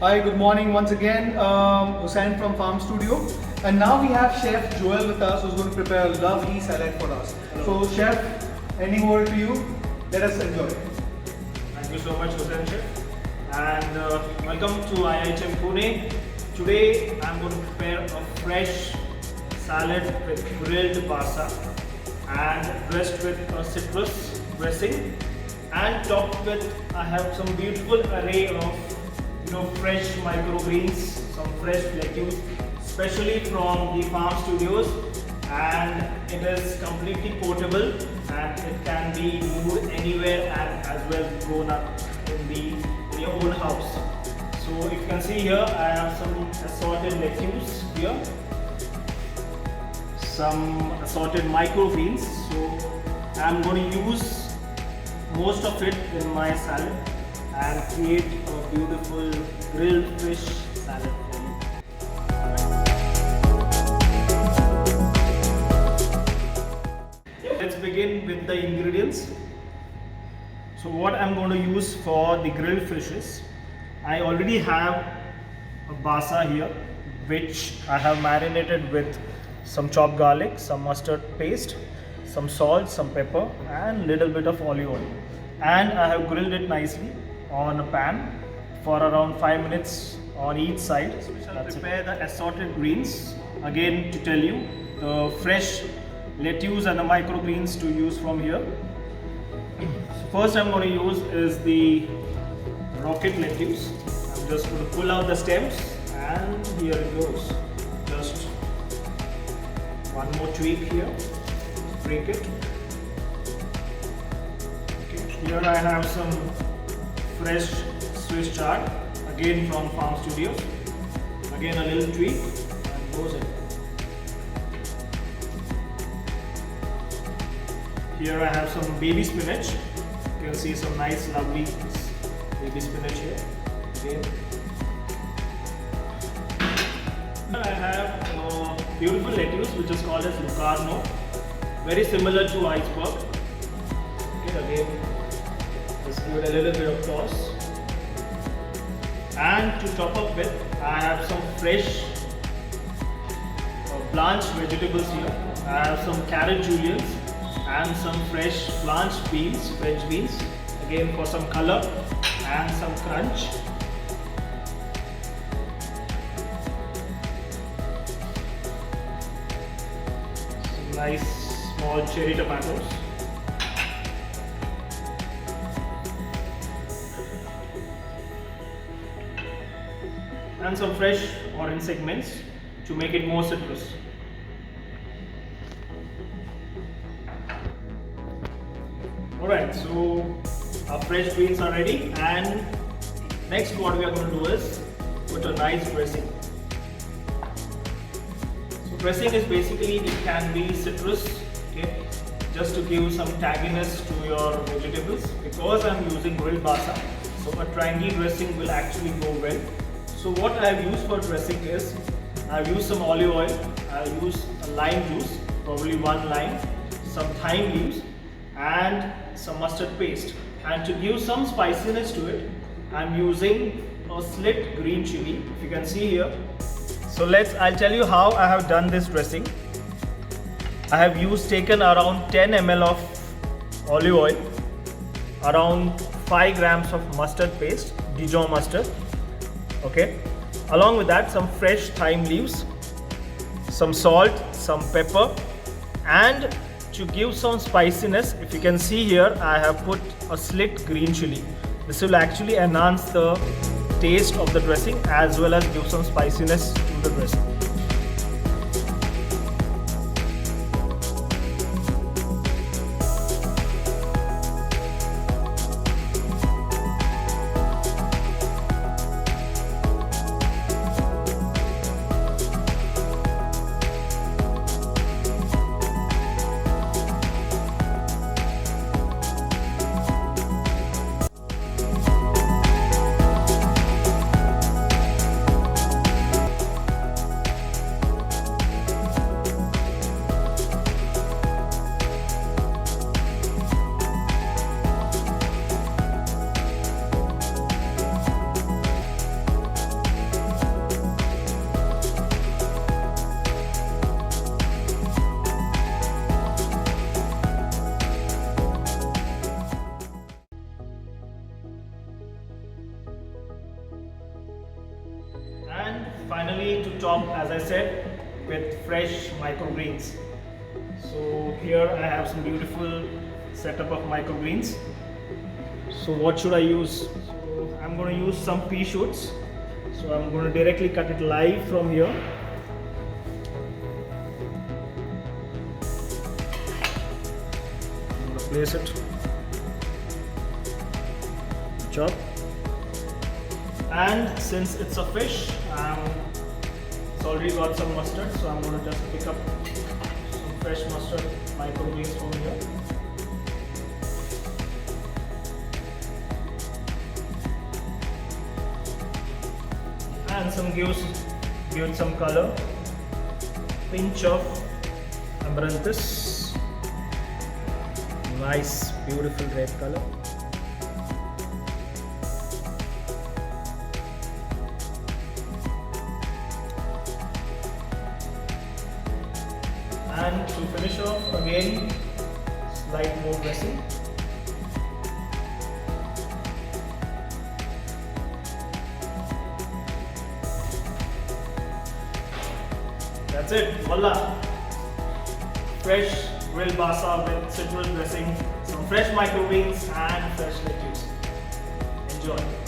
Hi, good morning once again. Hussain from Farm Studio. And now we have Chef Joel with us who's going to prepare a lovely salad for us. Hello. So Chef, handing over to you. Let us enjoy. Thank you so much, Hussain Chef. And welcome to IIHM Pune. Today I'm going to prepare a fresh salad with grilled basa and dressed with a citrus dressing and topped with I have some beautiful array of fresh microgreens, some fresh lettuce, especially from the farm studios, and it is completely portable and it can be moved anywhere and as well grown up in your own house. So if you can see here, I have some assorted lettuce here, some assorted microgreens. So I'm going to use most of it in my salad and create a beautiful grilled fish salad for you. Let's begin with the ingredients. So what I'm going to use for the grilled fishes, I already have a basa here which I have marinated with some chopped garlic, some mustard paste, some salt, some pepper and little bit of olive oil, and I have grilled it nicely on a pan for around 5 minutes on each side. So we shall prepare the assorted greens. Again, to tell you, the fresh lettuce and the microgreens to use from here. So first I'm going to use is the rocket lettuce. I'm just going to pull out the stems and here it goes. Just one more tweak here, break it. Okay. Here I have some fresh Swiss chard, again from Farm Studios. Again a little tweak and goes in. Here I have some baby spinach. You can see some nice lovely baby spinach here. Again. Here I have a beautiful lettuce which is called as Lucarno. Very similar to iceberg. Okay, again. Let's give it a little bit of toss. And to top up with, I have some fresh blanched vegetables here. I have some carrot juliennes and some fresh blanched beans, French beans. Again for some color and some crunch. Some nice small cherry tomatoes. And some fresh orange segments to make it more citrus. Alright, so our fresh greens are ready, and next what we are going to do is put a nice dressing. So dressing is basically, it can be citrus, okay, just to give some tanginess to your vegetables. Because I am using grilled basa, so a tangy dressing will actually go well. So what I have used for dressing is, I have used some olive oil, I have used a lime juice, probably one lime, some thyme leaves and some mustard paste. And to give some spiciness to it, I am using a slit green chili, if you can see here. So I'll tell you how I have done this dressing. I have taken around 10 ml of olive oil, around 5 grams of mustard paste, Dijon mustard. Okay, along with that some fresh thyme leaves, some salt, some pepper, and to give some spiciness, if you can see here, I have put a slit green chili. This will actually enhance the taste of the dressing as well as give some spiciness to the dressing. need to top, as I said, with fresh microgreens. So here I have some beautiful setup of microgreens. So what should I use? So I'm going to use some pea shoots. So I'm going to directly cut it live from here. I'm going to place it, chop. And since it's a fish, it's already got some mustard, so I'm going to just pick up some fresh mustard microgreens from here. And give it some color. Pinch of amaranthus. Nice, beautiful red color. And to finish off, again, slight more dressing. That's it, voila! Fresh grilled basa with citrus dressing, some fresh microgreens and fresh lettuce. Enjoy!